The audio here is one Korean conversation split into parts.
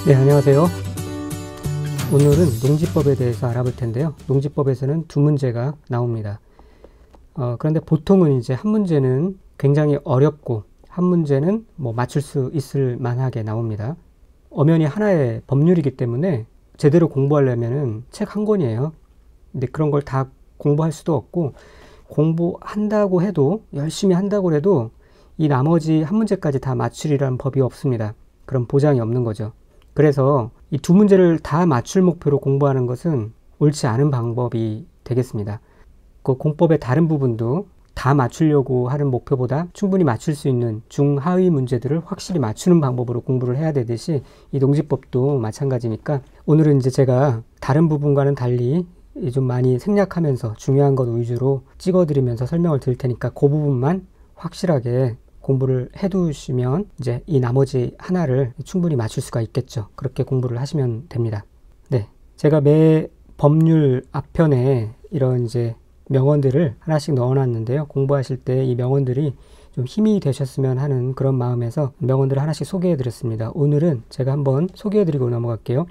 네, 안녕하세요. 오늘은 농지법에 대해서 알아볼 텐데요. 농지법에서는 두 문제가 나옵니다. 그런데 보통은 이제 한 문제는 굉장히 어렵고 한 문제는 맞출 수 있을 만하게 나옵니다. 엄연히 하나의 법률이기 때문에 제대로 공부하려면은 책 한 권이에요. 근데 그런 걸 다 공부할 수도 없고, 공부한다고 해도, 열심히 한다고 해도 이 나머지 한 문제까지 다 맞추리라는 법이 없습니다. 그런 보장이 없는 거죠. 그래서 이 두 문제를 다 맞출 목표로 공부하는 것은 옳지 않은 방법이 되겠습니다. 그 공법의 다른 부분도 다 맞추려고 하는 목표보다 충분히 맞출 수 있는 중하위 문제들을 확실히 맞추는 방법으로 공부를 해야 되듯이 이 농지법도 마찬가지니까, 오늘은 이제 제가 다른 부분과는 달리 좀 많이 생략하면서 중요한 것 위주로 찍어드리면서 설명을 드릴 테니까 그 부분만 확실하게 공부를 해두시면 이제 이 나머지 하나를 충분히 맞출 수가 있겠죠. 그렇게 공부를 하시면 됩니다. 네, 제가 매 법률 앞편에 이런 이제 명언들을 하나씩 넣어놨는데요. 공부하실 때 이 명언들이 좀 힘이 되셨으면 하는 그런 마음에서 명언들을 하나씩 소개해드렸습니다. 오늘은 제가 한번 소개해드리고 넘어갈게요.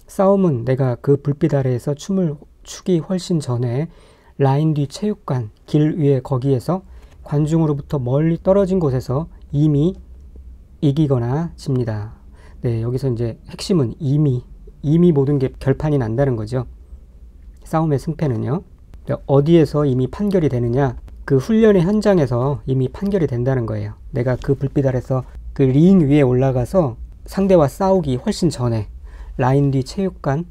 싸움은 내가 그 불빛 아래에서 춤을 추기 훨씬 전에 라인 뒤 체육관 길 위에 거기에서 관중으로부터 멀리 떨어진 곳에서 이미 이기거나 집니다. 네, 여기서 이제 핵심은 이미 모든 게 결판이 난다는 거죠. 싸움의 승패는요. 어디에서 이미 판결이 되느냐? 그 훈련의 현장에서 이미 판결이 된다는 거예요. 내가 그 불빛 아래서 그 링 위에 올라가서 상대와 싸우기 훨씬 전에 라인 뒤 체육관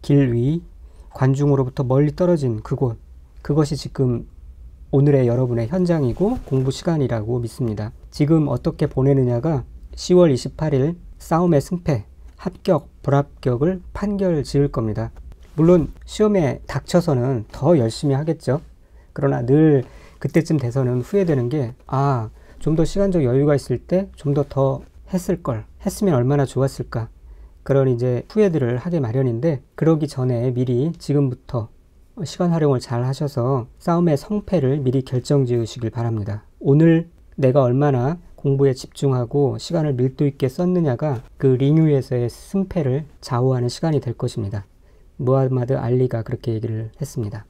길 위 관중으로부터 멀리 떨어진 그곳, 그것이 지금 오늘의 여러분의 현장이고 공부 시간이라고 믿습니다. 지금 어떻게 보내느냐가 10월 28일 싸움의 승패, 합격, 불합격을 판결 지을 겁니다. 물론 시험에 닥쳐서는 더 열심히 하겠죠. 그러나 늘 그때쯤 돼서는 후회되는 게, 좀 더 시간적 여유가 있을 때 좀 더 했을 걸, 했으면 얼마나 좋았을까, 그런 이제 후회들을 하게 마련인데, 그러기 전에 미리 지금부터 시간 활용을 잘 하셔서 싸움의 성패를 미리 결정 지으시길 바랍니다. 오늘 내가 얼마나 공부에 집중하고 시간을 밀도 있게 썼느냐가 그 링 위에서의 승패를 좌우하는 시간이 될 것입니다. 무하마드 알리가 그렇게 얘기를 했습니다.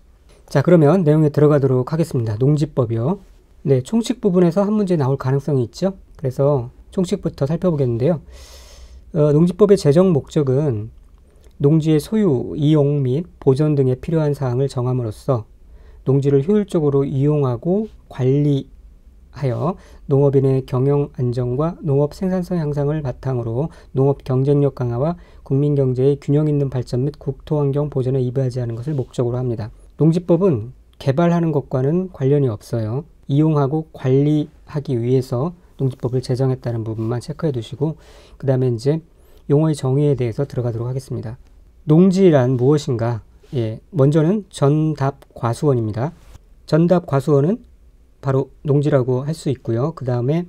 자, 그러면 내용에 들어가도록 하겠습니다. 농지법이요. 네, 총칙 부분에서 한 문제 나올 가능성이 있죠. 그래서 총칙부터 살펴보겠는데요. 농지법의 제정 목적은 농지의 소유, 이용 및 보존 등에 필요한 사항을 정함으로써 농지를 효율적으로 이용하고 관리하여 농업인의 경영 안정과 농업 생산성 향상을 바탕으로 농업 경쟁력 강화와 국민 경제의 균형 있는 발전 및 국토 환경 보존에 이바지하는 것을 목적으로 합니다. 농지법은 개발하는 것과는 관련이 없어요. 이용하고 관리하기 위해서 농지법을 제정했다는 부분만 체크해 두시고, 그 다음에 이제 용어의 정의에 대해서 들어가도록 하겠습니다. 농지란 무엇인가? 먼저는 전답과수원입니다. 전답과수원은 바로 농지라고 할 수 있고요. 그 다음에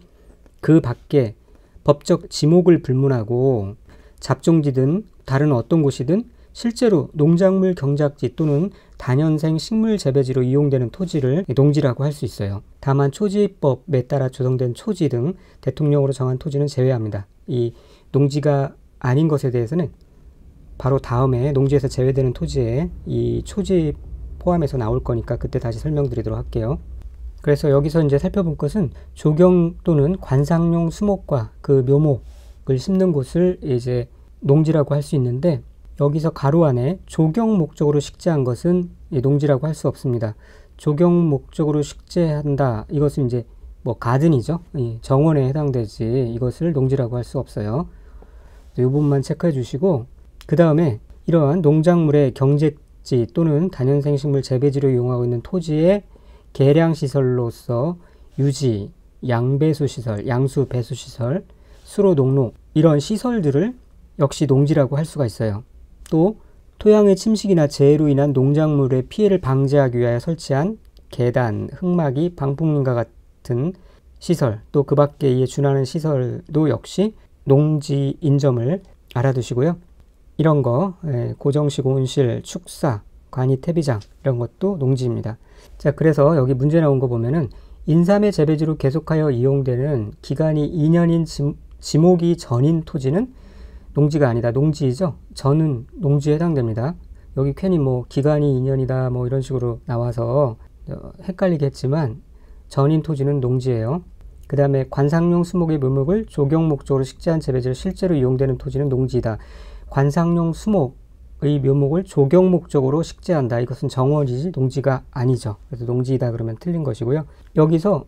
그 밖에 법적 지목을 불문하고 잡종지든 다른 어떤 곳이든 실제로 농작물 경작지 또는 다년생 식물 재배지로 이용되는 토지를 농지라고 할 수 있어요. 다만 초지법에 따라 조성된 초지 등 대통령으로 정한 토지는 제외합니다. 이 농지가 아닌 것에 대해서는 바로 다음에 농지에서 제외되는 토지에 이 초지 포함해서 나올 거니까 그때 다시 설명드리도록 할게요. 그래서 여기서 이제 살펴볼 것은 조경 또는 관상용 수목과 그 묘목을 심는 곳을 이제 농지라고 할 수 있는데, 여기서 가로 안에 조경 목적으로 식재한 것은 농지라고 할 수 없습니다. 조경 목적으로 식재한다, 이것은 이제 가든이죠. 정원에 해당되지 이것을 농지라고 할 수 없어요. 이 부분만 체크해 주시고, 그 다음에 이러한 농작물의 경작지 또는 다년생 식물 재배지로 이용하고 있는 토지의 개량시설로서 유지, 양배수시설, 양수 배수시설, 수로 농로, 이런 시설들을 역시 농지라고 할 수가 있어요. 또 토양의 침식이나 재해로 인한 농작물의 피해를 방지하기 위하여 설치한 계단, 흙막이, 방풍림과 같은 시설, 또 그 밖에 이에 준하는 시설도 역시 농지인 점을 알아두시고요. 이런 거 고정식 온실, 축사, 관이 퇴비장, 이런 것도 농지입니다. 자, 그래서 여기 문제 나온 거 보면은 인삼의 재배지로 계속하여 이용되는 기간이 2년인 지목이 전인 토지는 농지가 아니다. 농지이죠. 전은 농지에 해당됩니다. 여기 괜히 뭐 기간이 2년이다 뭐 이런 식으로 나와서 헷갈리게 했지만 전인 토지는 농지예요. 그 다음에 관상용 수목의 묘목을 조경 목적으로 식재한 재배지로 실제로 이용되는 토지는 농지이다. 관상용 수목의 묘목을 조경 목적으로 식재한다. 이것은 정원이지 농지가 아니죠. 그래서 농지이다 그러면 틀린 것이고요. 여기서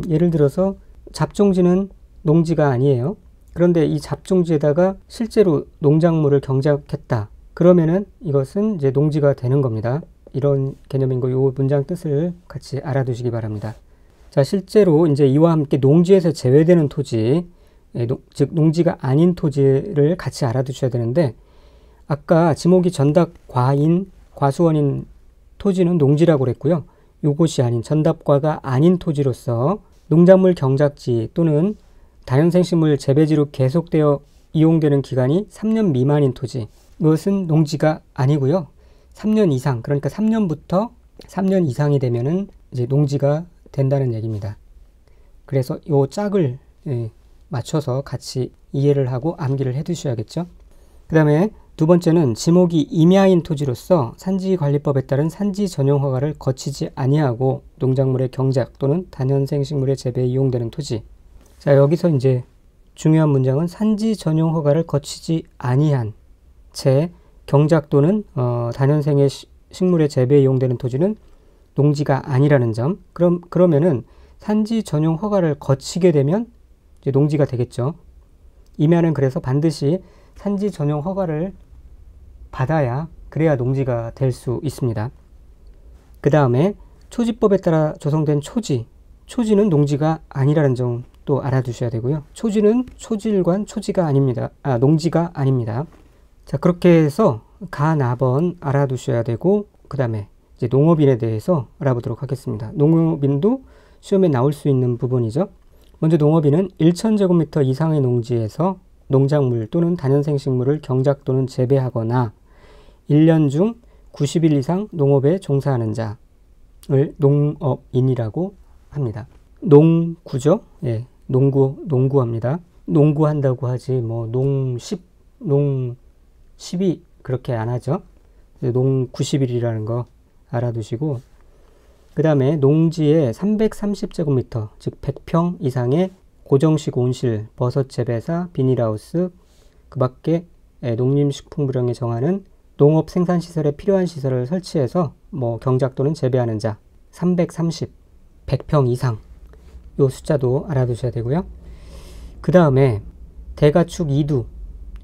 예를 들어서 잡종지는 농지가 아니에요. 그런데 이 잡종지에다가 실제로 농작물을 경작했다. 그러면은 이것은 이제 농지가 되는 겁니다. 이런 개념인 거, 요 문장 뜻을 같이 알아두시기 바랍니다. 자, 실제로 이제 이와 함께 농지에서 제외되는 토지, 즉 농지가 아닌 토지를 같이 알아두셔야 되는데, 아까 지목이 전답 과인, 과수원인 토지는 농지라고 그랬고요. 요것이 아닌 전답과가 아닌 토지로서 농작물 경작지 또는 다연생식물 재배지로 계속되어 이용되는 기간이 3년 미만인 토지, 이것은 농지가 아니고요. 3년 이상, 그러니까 3년부터 3년 이상이 되면은 이제 농지가 된다는 얘기입니다. 그래서 요 짝을 맞춰서 같이 이해를 하고 암기를 해 두셔야겠죠. 그 다음에 두 번째는 지목이 임야인 토지로서 산지관리법에 따른 산지 전용 허가를 거치지 아니하고 농작물의 경작 또는 다연생식물의 재배에 이용되는 토지. 자, 여기서 이제 중요한 문장은 산지 전용 허가를 거치지 아니한 채 경작 또는 다년생의 식물의 재배에 이용되는 토지는 농지가 아니라는 점. 그러면은 산지 전용 허가를 거치게 되면 이제 농지가 되겠죠. 임야는 그래서 반드시 산지 전용 허가를 받아야 그래야 농지가 될 수 있습니다. 그 다음에 초지법에 따라 조성된 초지는 농지가 아니라는 점 또 알아두셔야 되고요. 초지는 초지일관 초지가 아닙니다. 농지가 아닙니다. 자, 그렇게 해서 가나번 알아두셔야 되고, 그 다음에 이제 농업인에 대해서 알아보도록 하겠습니다. 농업인도 시험에 나올 수 있는 부분이죠. 먼저 농업인은 1000제곱미터 이상의 농지에서 농작물 또는 다년생식물을 경작 또는 재배하거나 1년 중 90일 이상 농업에 종사하는 자를 농업인이라고 합니다. 농구죠. 예, 농구합니다. 농구한다고 하지 뭐 농10이 그렇게 안 하죠. 농 90일이라는 거 알아두시고, 그 다음에 농지에 330제곱미터, 즉 100평 이상의 고정식 온실, 버섯 재배사, 비닐하우스, 그 밖에 농림식품부령에 정하는 농업 생산시설에 필요한 시설을 설치해서 뭐 경작 또는 재배하는 자, 330, 100평 이상, 요 숫자도 알아두셔야 되고요. 그 다음에 대가축 2두,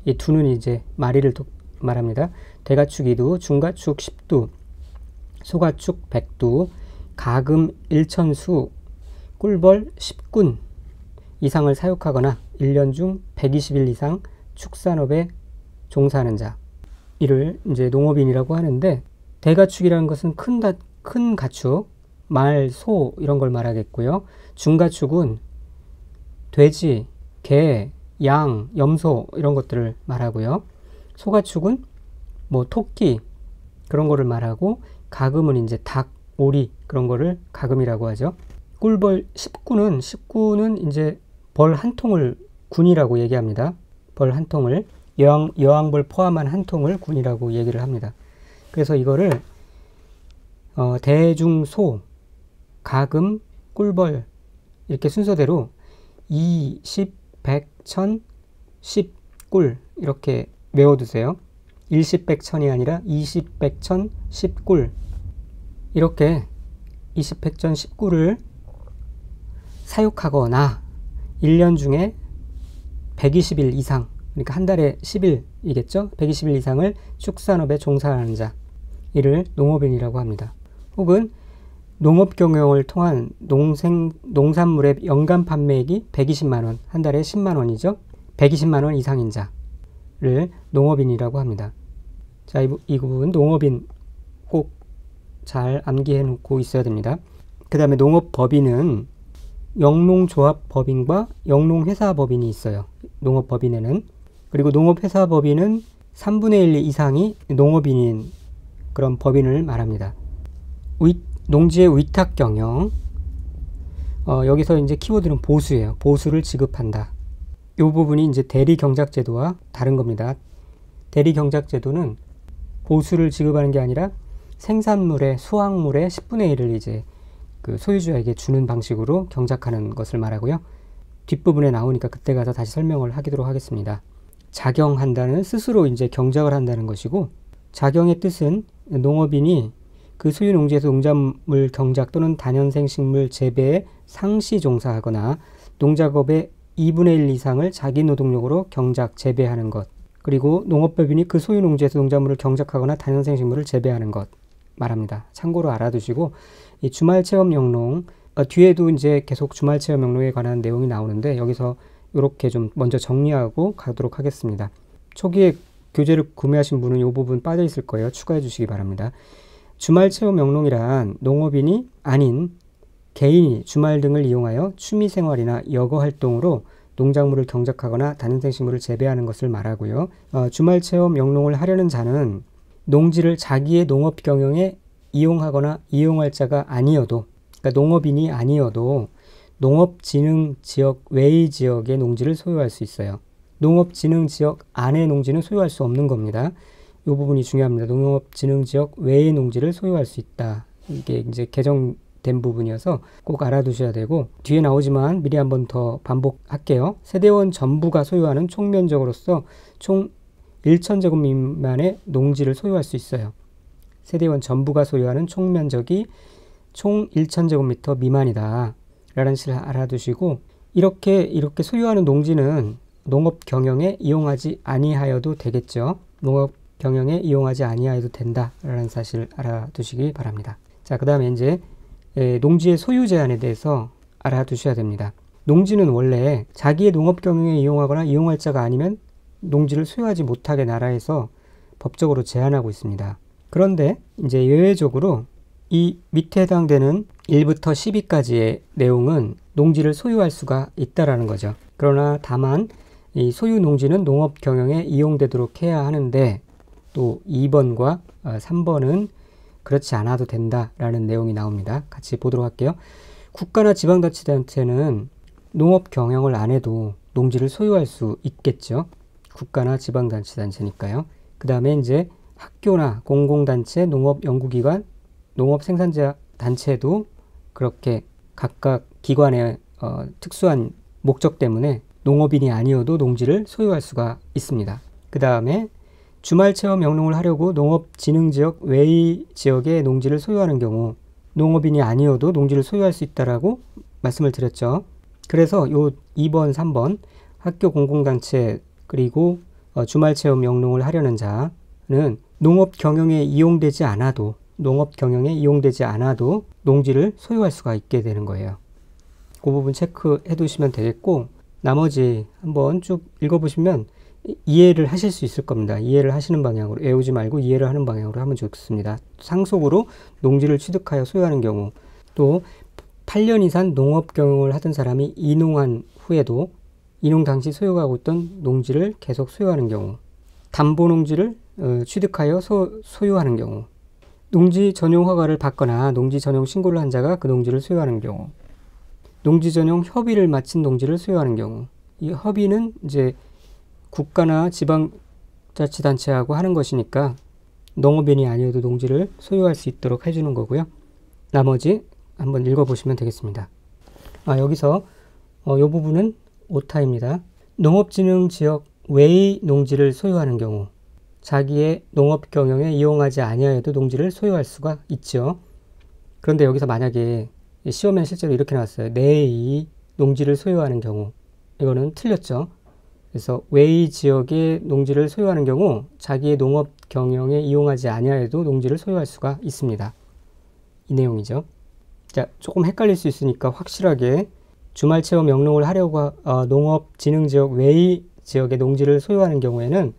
이 두는 이제 마리를 말합니다. 대가축 2두, 중가축 10두, 소가축 100두, 가금 1000수, 꿀벌 10군 이상을 사육하거나 1년 중 120일 이상 축산업에 종사하는 자, 이를 이제 농업인이라고 하는데, 대가축이라는 것은 큰 가축, 말, 소 이런 걸 말하겠고요. 중가축은 돼지, 개, 양, 염소 이런 것들을 말하고요. 소가축은 뭐 토끼 그런 거를 말하고, 가금은 이제 닭, 오리 그런 거를 가금이라고 하죠. 꿀벌 10군은 이제 벌 한 통을 군이라고 얘기합니다. 벌 한 통을, 여왕벌 포함한 한 통을 군이라고 얘기를 합니다. 그래서 이거를 대중소, 가금, 꿀벌 이렇게 순서대로 2, 10, 100, 1000, 10꿀 이렇게 외워두세요. 10, 100, 1000이 아니라 20, 100, 1000, 10꿀, 이렇게 20, 100, 1000, 10꿀을 사육하거나 1년 중에 120일 이상, 그러니까 한 달에 10일이겠죠. 120일 이상을 축산업에 종사하는 자, 이를 농업인이라고 합니다. 혹은 농업 경영을 통한 농산물의 연간 판매액이 120만원, 한 달에 10만원이죠. 120만원 이상인 자를 농업인이라고 합니다. 자, 이 부분 농업인 꼭 잘 암기해 놓고 있어야 됩니다. 그 다음에 농업법인은 영농조합법인과 영농회사법인이 있어요. 농업법인에는. 그리고 농업회사법인은 3분의 1 이상이 농업인인 그런 법인을 말합니다. 농지의 위탁경영, 여기서 이제 키워드는 보수예요. 보수를 지급한다. 이 부분이 이제 대리경작제도와 다른 겁니다. 대리경작제도는 보수를 지급하는 게 아니라 생산물의 수확물의 10분의 1을 이제 그 소유주에게 주는 방식으로 경작하는 것을 말하고요. 뒷부분에 나오니까 그때 가서 다시 설명을 하도록 하겠습니다. 작경한다는 스스로 이제 경작을 한다는 것이고, 작경의 뜻은 농업인이 그 소유 농지에서 농작물 경작 또는 다년생 식물 재배에 상시 종사하거나 농작업의 2분의 1 이상을 자기 노동력으로 경작, 재배하는 것, 그리고 농업법인이 그 소유 농지에서 농작물을 경작하거나 다년생 식물을 재배하는 것 말합니다. 참고로 알아두시고, 이 주말체험 영농, 뒤에도 이제 계속 주말체험 영농에 관한 내용이 나오는데 여기서 이렇게 좀 먼저 정리하고 가도록 하겠습니다. 초기에 교재를 구매하신 분은 이 부분 빠져 있을 거예요. 추가해 주시기 바랍니다. 주말체험 영농이란 농업인이 아닌 개인이 주말 등을 이용하여 취미생활이나 여가활동으로 농작물을 경작하거나 다년생 식물을 재배하는 것을 말하고요. 주말체험 영농을 하려는 자는 농지를 자기의 농업 경영에 이용하거나 이용할 자가 아니어도, 그러니까 농업인이 아니어도 농업진흥지역 외의 지역의 농지를 소유할 수 있어요. 농업진흥지역 안의 농지는 소유할 수 없는 겁니다. 이 부분이 중요합니다. 농업진흥지역 외의 농지를 소유할 수 있다. 이게 이제 개정된 부분이어서 꼭 알아두셔야 되고, 뒤에 나오지만 미리 한번 더 반복할게요. 세대원 전부가 소유하는 총면적으로서 총 1,000제곱 미만의 농지를 소유할 수 있어요. 세대원 전부가 소유하는 총면적이 총 1,000제곱미터 미만이다 라는 사실을 알아두시고, 이렇게 소유하는 농지는 농업 경영에 이용하지 아니하여도 되겠죠. 농업 경영에 이용하지 아니하여도 된다 라는 사실을 알아두시기 바랍니다. 자, 그 다음에 이제 농지의 소유 제한에 대해서 알아두셔야 됩니다. 농지는 원래 자기의 농업 경영에 이용하거나 이용할 자가 아니면 농지를 소유하지 못하게 나라에서 법적으로 제한하고 있습니다. 그런데 이제 예외적으로 이 밑에 해당되는 1부터 12까지의 내용은 농지를 소유할 수가 있다라는 거죠. 그러나 다만 이 소유 농지는 농업 경영에 이용되도록 해야 하는데, 또 2번과 3번은 그렇지 않아도 된다라는 내용이 나옵니다. 같이 보도록 할게요. 국가나 지방자치단체는 농업 경영을 안 해도 농지를 소유할 수 있겠죠. 국가나 지방자치단체니까요. 그 다음에 이제 학교나 공공단체, 농업연구기관, 농업생산자 단체도 그렇게 각각 기관의 특수한 목적 때문에 농업인이 아니어도 농지를 소유할 수가 있습니다. 그 다음에 주말체험 영농을 하려고 농업진흥지역 외의 지역의 농지를 소유하는 경우 농업인이 아니어도 농지를 소유할 수 있다라고 말씀을 드렸죠. 그래서 요 2번, 3번 학교 공공단체 그리고 주말체험 영농을 하려는 자는 농업 경영에 이용되지 않아도 농지를 소유할 수가 있게 되는 거예요. 그 부분 체크해 두시면 되겠고, 나머지 한번 쭉 읽어보시면 이해를 하실 수 있을 겁니다. 이해를 하시는 방향으로, 외우지 말고 이해를 하는 방향으로 하면 좋습니다. 상속으로 농지를 취득하여 소유하는 경우, 또 8년 이상 농업 경영을 하던 사람이 이농한 후에도 이농 당시 소유하고 있던 농지를 계속 소유하는 경우, 담보 농지를 취득하여 소유하는 경우, 농지 전용 허가를 받거나 농지 전용 신고를 한 자가 그 농지를 소유하는 경우, 농지 전용 협의를 마친 농지를 소유하는 경우, 이 협의는 이제 국가나 지방자치단체하고 하는 것이니까 농업인이 아니어도 농지를 소유할 수 있도록 해주는 거고요. 나머지 한번 읽어보시면 되겠습니다. 여기서 이 부분은 오타입니다. 농업진흥지역 외의 농지를 소유하는 경우, 자기의 농업 경영에 이용하지 아니하여도 농지를 소유할 수가 있죠. 그런데 여기서 만약에 시험에 실제로 이렇게 나왔어요. 내의 농지를 소유하는 경우, 이거는 틀렸죠. 그래서 외의 지역의 농지를 소유하는 경우 자기의 농업 경영에 이용하지 아니하여도 농지를 소유할 수가 있습니다. 이 내용이죠. 자, 조금 헷갈릴 수 있으니까 확실하게 주말체험 영농을 하려고 농업진흥지역 외의 지역의 농지를 소유하는 경우에는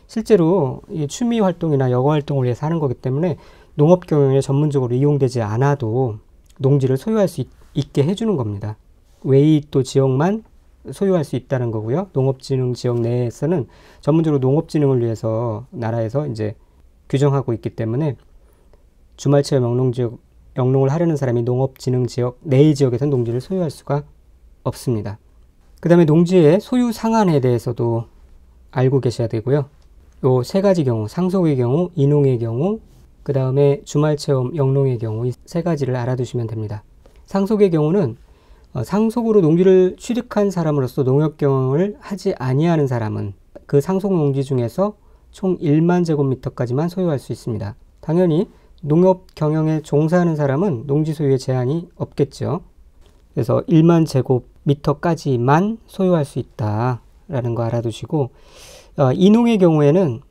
실제로 이 취미활동이나 여가활동을 위해서 하는 거기 때문에 농업 경영에 전문적으로 이용되지 않아도 농지를 소유할 수 있게 해주는 겁니다. 외의 또 지역만 소유할 수 있다는 거고요. 농업진흥 지역 내에서는 전문적으로 농업진흥을 위해서 나라에서 이제 규정하고 있기 때문에 주말체험 영농을 하려는 사람이 농업진흥 지역 내의 지역에서는 농지를 소유할 수가 없습니다. 그 다음에 농지의 소유 상한에 대해서도 알고 계셔야 되고요. 요 세 가지 경우, 상속의 경우, 인농의 경우, 그 다음에 주말체험, 영농의 경우 이 세 가지를 알아두시면 됩니다. 상속의 경우는 상속으로 농지를 취득한 사람으로서 농업 경영을 하지 아니하는 사람은 그 상속 농지 중에서 총 1만 제곱미터까지만 소유할 수 있습니다. 당연히 농업 경영에 종사하는 사람은 농지 소유에 제한이 없겠죠. 그래서 1만 제곱미터까지만 소유할 수 있다라는 거 알아두시고, 이농의 경우에는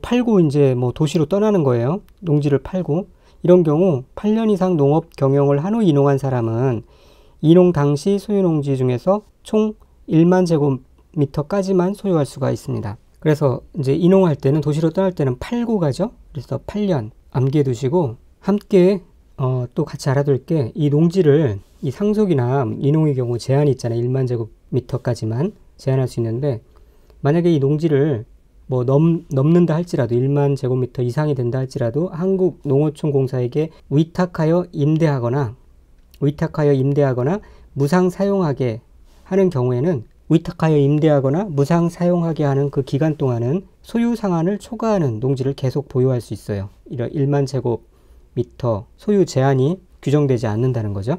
팔고 이제 뭐 도시로 떠나는 거예요. 농지를 팔고. 이런 경우 8년 이상 농업 경영을 한 후 이농한 사람은 이농 당시 소유 농지 중에서 총 1만 제곱미터까지만 소유할 수가 있습니다. 그래서 이제 이농할 때는, 도시로 떠날 때는 팔고 가죠. 그래서 8년 암기해 두시고, 함께 또 같이 알아둘 게, 이 농지를 이 상속이나 이농의 경우 제한이 있잖아요. 1만 제곱미터까지만 제한할 수 있는데, 만약에 이 농지를 뭐 넘는다 할지라도 1만 제곱미터 이상이 된다 할지라도 한국농어촌공사에게 위탁하여 임대하거나 무상 사용하게 하는 경우에는, 위탁하여 임대하거나 무상 사용하게 하는 그 기간 동안은 소유 상한을 초과하는 농지를 계속 보유할 수 있어요. 이런 1만 제곱미터 소유 제한이 규정되지 않는다는 거죠.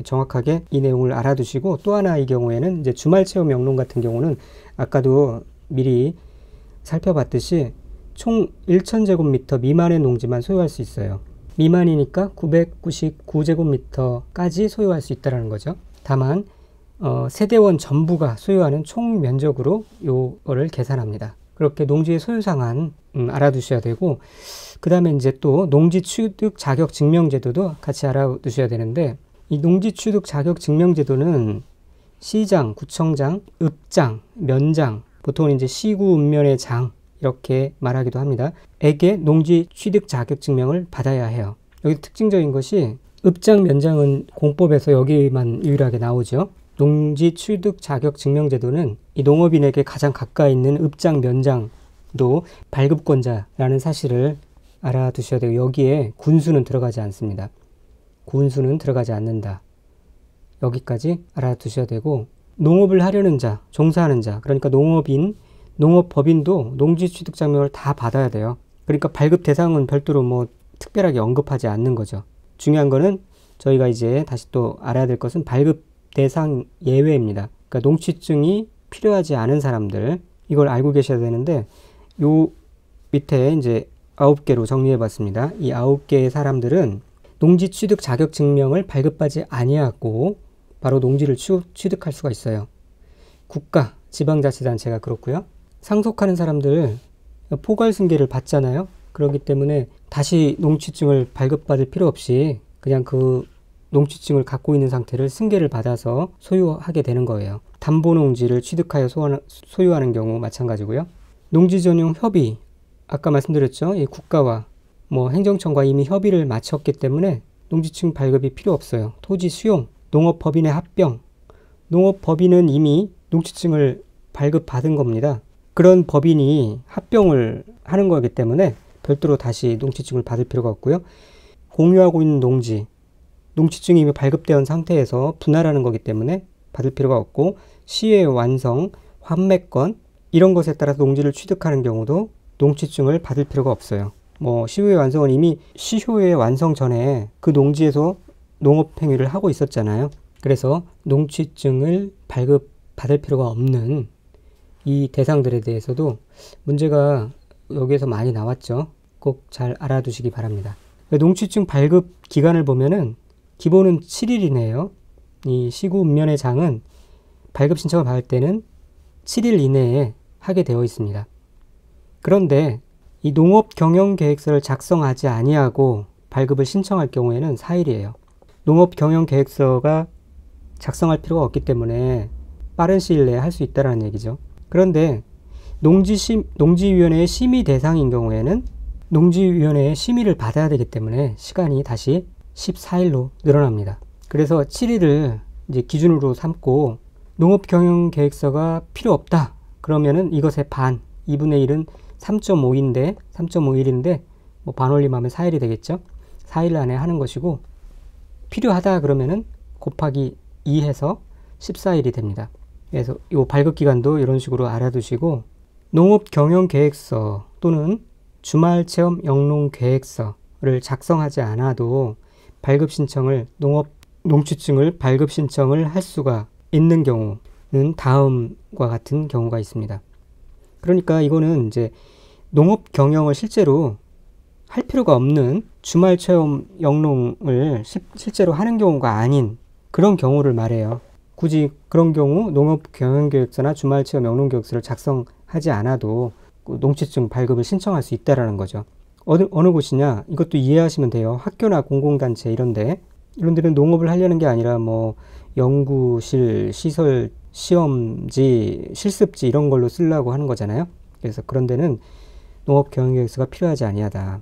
정확하게 이 내용을 알아두시고, 또 하나 이 경우에는 이제 주말체험 영농 같은 경우는 아까도 미리 살펴봤듯이 총 1000제곱미터 미만의 농지만 소유할 수 있어요. 미만이니까 999제곱미터까지 소유할 수 있다는 거죠. 다만 세대원 전부가 소유하는 총 면적으로 요거를 계산합니다. 그렇게 농지의 소유 상한 알아두셔야 되고, 그 다음에 이제 또 농지 취득 자격 증명 제도도 같이 알아두셔야 되는데, 이 농지 취득 자격 증명 제도는 시장, 구청장, 읍장, 면장, 보통은 이제 시구 읍면의 장 이렇게 말하기도 합니다. 에게 농지 취득 자격 증명을 받아야 해요. 여기 특징적인 것이, 읍장, 면장은 공법에서 여기만 유일하게 나오죠. 농지 취득 자격 증명 제도는 이 농업인에게 가장 가까이 있는 읍장, 면장도 발급권자라는 사실을 알아두셔야 되고, 여기에 군수는 들어가지 않습니다. 군수는 들어가지 않는다. 여기까지 알아두셔야 되고, 농업을 하려는 자, 종사하는 자, 그러니까 농업인, 농업법인도 농지 취득 증명을 다 받아야 돼요. 그러니까 발급 대상은 별도로 뭐 특별하게 언급하지 않는 거죠. 중요한 거는 저희가 이제 다시 또 알아야 될 것은 발급 대상 예외입니다. 그러니까 농취증이 필요하지 않은 사람들, 이걸 알고 계셔야 되는데, 요 밑에 이제 9개로 정리해 봤습니다. 이 9개의 사람들은 농지 취득 자격 증명을 발급하지 아니하고 바로 농지를 취득할 수가 있어요. 국가, 지방자치단체가 그렇고요. 상속하는 사람들 포괄승계를 받잖아요. 그렇기 때문에 다시 농취증을 발급받을 필요 없이 그냥 그 농취증을 갖고 있는 상태를 승계를 받아서 소유하게 되는 거예요. 담보농지를 취득하여 소유하는 경우 마찬가지고요. 농지전용 협의, 아까 말씀드렸죠. 이 국가와 뭐 행정청과 이미 협의를 마쳤기 때문에 농지증 발급이 필요 없어요. 토지 수용, 농업법인의 합병, 농업법인은 이미 농지증을 발급받은 겁니다. 그런 법인이 합병을 하는 거기 때문에 별도로 다시 농지증을 받을 필요가 없고요. 공유하고 있는 농지증이 이미 발급된 상태에서 분할하는 거기 때문에 받을 필요가 없고, 시효의 완성, 환매권 이런 것에 따라서 농지를 취득하는 경우도 농지증을 받을 필요가 없어요. 뭐 시효의 완성은 이미 시효의 완성 전에 그 농지에서 농업행위를 하고 있었잖아요. 그래서 농취증을 발급받을 필요가 없는 이 대상들에 대해서도 문제가 여기에서 많이 나왔죠. 꼭 잘 알아두시기 바랍니다. 농취증 발급 기간을 보면은 기본은 7일이네요. 이 시구 읍면의 장은 발급 신청을 받을 때는 7일 이내에 하게 되어 있습니다. 그런데 이 농업경영계획서를 작성하지 아니하고 발급을 신청할 경우에는 4일이에요. 농업경영계획서가 작성할 필요가 없기 때문에 빠른 시일 내에 할 수 있다는 얘기죠. 그런데 농지위원회의 심의 대상인 경우에는 농지위원회의 심의를 받아야 되기 때문에 시간이 다시 14일로 늘어납니다. 그래서 7일을 이제 기준으로 삼고, 농업경영계획서가 필요 없다 그러면은 이것의 반, 2분의 1은 3.5일인데 뭐 반올림하면 4일이 되겠죠. 4일 안에 하는 것이고, 필요하다 그러면은 곱하기 2 해서 14일이 됩니다. 그래서 이 발급기간도 이런 식으로 알아두시고 농업경영계획서 또는 주말체험 영농계획서를 작성하지 않아도 발급 신청을 농취증을 발급 신청을 할 수가 있는 경우는 다음과 같은 경우가 있습니다. 그러니까 이거는 이제 농업 경영을 실제로 할 필요가 없는 주말 체험 영농을 실제로 하는 경우가 아닌 그런 경우를 말해요. 굳이 그런 경우 농업 경영계획서나 주말 체험 영농계획서를 작성하지 않아도 농취증 발급을 신청할 수 있다라는 거죠. 어느 곳이냐? 이것도 이해하시면 돼요. 학교나 공공단체 이런 데는 농업을 하려는 게 아니라 뭐 연구실, 시설, 시험지, 실습지 이런 걸로 쓰려고 하는 거잖아요. 그래서 그런 데는 농업경영계획서가 필요하지 아니하다.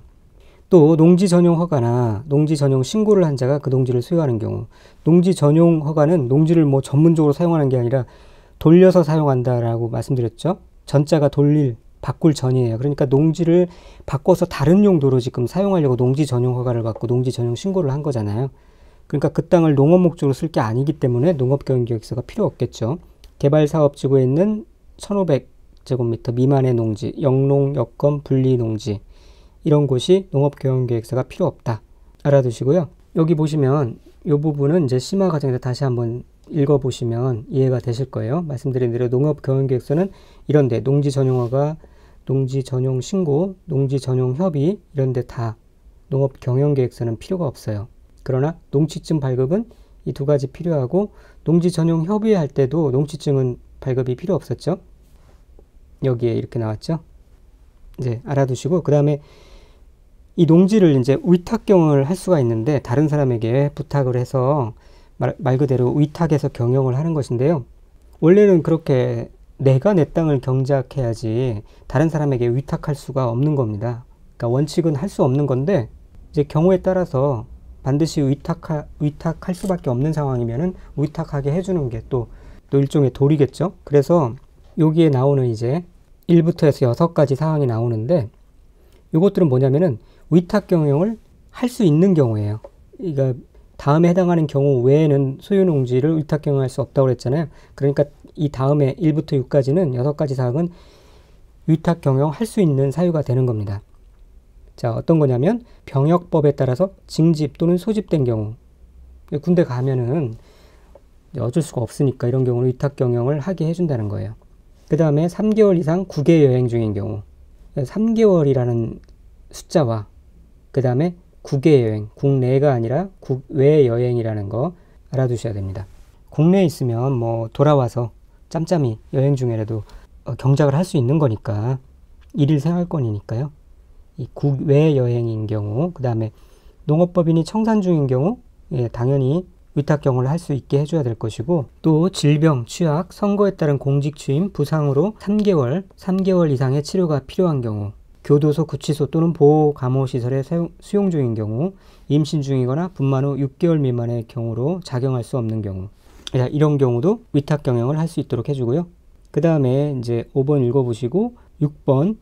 또 농지 전용 허가나 농지 전용 신고를 한 자가 그 농지를 소유하는 경우, 농지 전용 허가는 농지를 뭐 전문적으로 사용하는 게 아니라 돌려서 사용한다라고 말씀드렸죠. 전자가 바꿀 전이에요. 그러니까 농지를 바꿔서 다른 용도로 지금 사용하려고 농지 전용 허가를 받고 농지 전용 신고를 한 거잖아요. 그러니까 그 땅을 농업 목적으로 쓸 게 아니기 때문에 농업경영계획서가 필요 없겠죠. 개발사업지구에 있는 1500제곱미터 미만의 농지, 영농, 여건, 분리농지 이런 곳이 농업경영계획서가 필요 없다. 알아두시고요. 여기 보시면 이 부분은 이제 심화 과정에서 다시 한번 읽어보시면 이해가 되실 거예요. 말씀드린 대로 농업경영계획서는 이런데 농지 전용허가, 농지 전용 신고, 농지 전용 협의 이런데 다 농업경영계획서는 필요가 없어요. 그러나 농취증 발급은 이 두 가지 필요하고 농지 전용 협의할 때도 농취증은 발급이 필요 없었죠. 여기에 이렇게 나왔죠. 이제 알아두시고 그 다음에 이 농지를 이제 위탁 경영을 할 수가 있는데 다른 사람에게 부탁을 해서 말 그대로 위탁해서 경영을 하는 것인데요. 원래는 그렇게 내가 내 땅을 경작해야지 다른 사람에게 위탁할 수가 없는 겁니다. 그러니까 원칙은 할 수 없는 건데 이제 경우에 따라서 반드시 위탁할 수밖에 없는 상황이면은 위탁하게 해주는 게 또 일종의 도리겠죠. 그래서 여기에 나오는 이제 1부터 해서 6가지 사항이 나오는데 이것들은 뭐냐면은 위탁 경영을 할 수 있는 경우예요. 그러니까 다음에 해당하는 경우 외에는 소유 농지를 위탁 경영할 수 없다고 그랬잖아요. 그러니까 이 다음에 1부터 6까지는 6가지 사항은 위탁 경영할 수 있는 사유가 되는 겁니다. 자, 어떤 거냐면 병역법에 따라서 징집 또는 소집된 경우, 군대 가면은 어쩔 수가 없으니까 이런 경우는 위탁 경영을 하게 해준다는 거예요. 그 다음에 3개월 이상 국외 여행 중인 경우, 3개월이라는 숫자와 그 다음에 국외 여행, 국내가 아니라 국외 여행이라는 거 알아두셔야 됩니다. 국내에 있으면 뭐 돌아와서 짬짬이 여행 중에라도 경작을 할 수 있는 거니까 일일 생활권이니까요. 이 국외 여행인 경우, 그 다음에 농업법인이 청산 중인 경우 당연히 위탁 경영을 할 수 있게 해줘야 될 것이고, 또 질병, 취약, 선거에 따른 공직 취임, 부상으로 3개월 이상의 치료가 필요한 경우, 교도소, 구치소 또는 보호 감호시설에 수용 중인 경우, 임신 중이거나 분만 후 6개월 미만의 경우로 작용할 수 없는 경우, 이런 경우도 위탁 경영을 할 수 있도록 해주고요. 그 다음에 이제 5번 읽어보시고 6번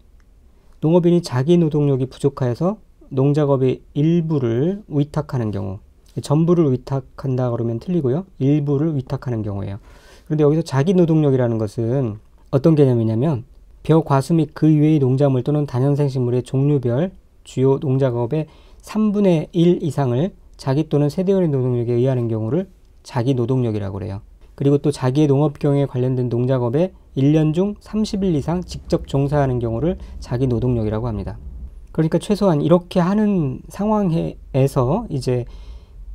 농업인이 자기 노동력이 부족하여서 농작업의 일부를 위탁하는 경우, 전부를 위탁한다 그러면 틀리고요. 일부를 위탁하는 경우예요. 그런데 여기서 자기 노동력이라는 것은 어떤 개념이냐면 벼, 과수 및 그 이외의 농작물 또는 다년생식물의 종류별 주요 농작업의 3분의 1 이상을 자기 또는 세대원의 노동력에 의하는 경우를 자기 노동력이라고 그래요. 그리고 또 자기의 농업 경영에 관련된 농작업에 1년 중 30일 이상 직접 종사하는 경우를 자기 노동력이라고 합니다. 그러니까 최소한 이렇게 하는 상황에서 이제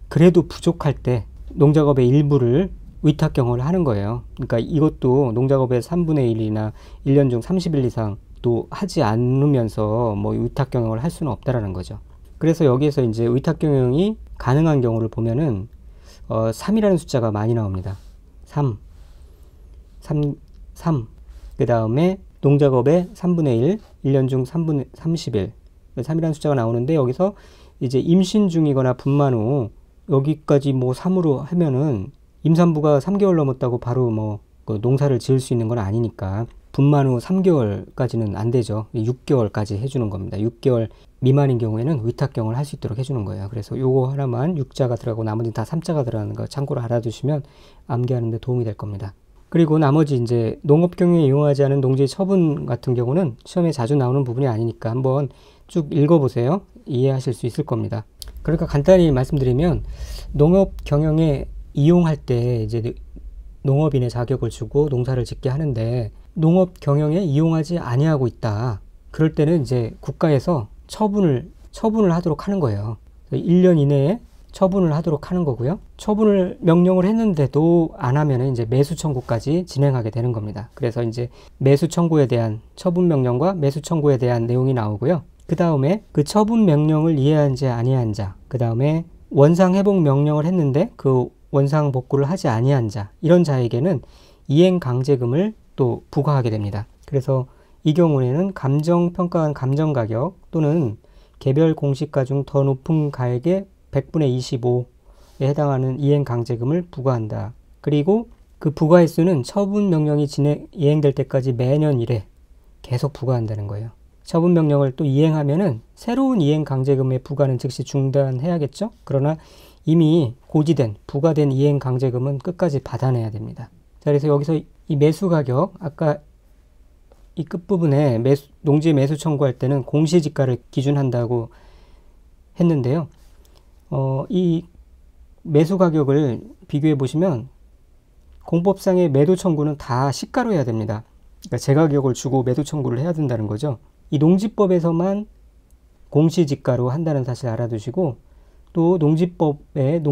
그래도 부족할 때 농작업의 일부를 위탁 경영을 하는 거예요. 그러니까 이것도 농작업의 3분의 1이나 1년 중 30일 이상도 하지 않으면서 뭐 위탁 경영을 할 수는 없다라는 거죠. 그래서 여기에서 이제 위탁 경영이 가능한 경우를 보면은 3이라는 숫자가 많이 나옵니다. 3. 그 다음에 농작업의 3분의 1, 1년 중 30일. 3이라는 숫자가 나오는데 여기서 이제 임신 중이거나 분만 후 여기까지 뭐 3으로 하면은 임산부가 3개월 넘었다고 바로 뭐 농사를 지을 수 있는 건 아니니까 분만 후 3개월까지는 안 되죠. 6개월까지 해주는 겁니다. 6개월 미만인 경우에는 위탁 경영을 할 수 있도록 해주는 거예요. 그래서 요거 하나만 6자가 들어가고 나머지는 다 3자가 들어가는 거 참고로 알아두시면 암기하는 데 도움이 될 겁니다. 그리고 나머지 이제 농업 경영에 이용하지 않은 농지의 처분 같은 경우는 시험에 자주 나오는 부분이 아니니까 한번 쭉 읽어보세요. 이해하실 수 있을 겁니다. 그러니까 간단히 말씀드리면 농업 경영에 이용할 때 이제 농업인의 자격을 주고 농사를 짓게 하는데 농업 경영에 이용하지 아니하고 있다. 그럴 때는 이제 국가에서 처분을 하도록 하는 거예요. 1년 이내에 처분을 하도록 하는 거고요. 처분을 명령을 했는데도 안 하면 이제 매수 청구까지 진행하게 되는 겁니다. 그래서 이제 매수 청구에 대한 처분 명령과 매수 청구에 대한 내용이 나오고요. 그 다음에 그 처분 명령을 이해한지 아니한 자, 그 다음에 원상 회복 명령을 했는데 그 원상 복구를 하지 아니한 자, 이런 자에게는 이행 강제금을 또 부과하게 됩니다. 그래서 이 경우에는 감정평가한 감정가격 또는 개별 공시가 중 더 높은 가액의 100분의 25에 해당하는 이행 강제금을 부과한다. 그리고 그 부과 횟수는 처분 명령이 이행될 때까지 매년 1회 계속 부과한다는 거예요. 처분 명령을 또 이행하면은 새로운 이행 강제금의 부과는 즉시 중단해야겠죠? 그러나 이미 고지된 부과된 이행 강제금은 끝까지 받아내야 됩니다. 자, 그래서 여기서 이 매수 가격, 아까 이 끝부분에 농지 매수 청구할 때는 공시지가를 기준한다고 했는데요. 이 매수 가격을 비교해 보시면 공법상의 매도 청구는 다 시가로 해야 됩니다. 그러니까 제 가격을 주고 매도 청구를 해야 된다는 거죠. 이 농지법에서만 공시지가로 한다는 사실 알아두시고, 또 농지법에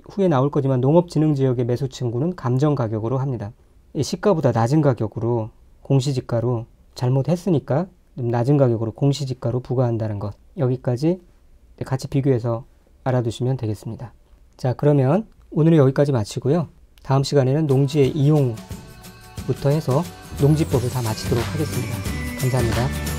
후에 나올 거지만 농업진흥지역의 매수 청구는 감정가격으로 합니다. 시가보다 낮은 가격으로 공시지가로 잘못했으니까 낮은 가격으로 공시지가로 부과한다는 것, 여기까지 같이 비교해서 알아두시면 되겠습니다. 자, 그러면 오늘은 여기까지 마치고요. 다음 시간에는 농지의 이용부터 해서 농지법을 다 마치도록 하겠습니다. 감사합니다.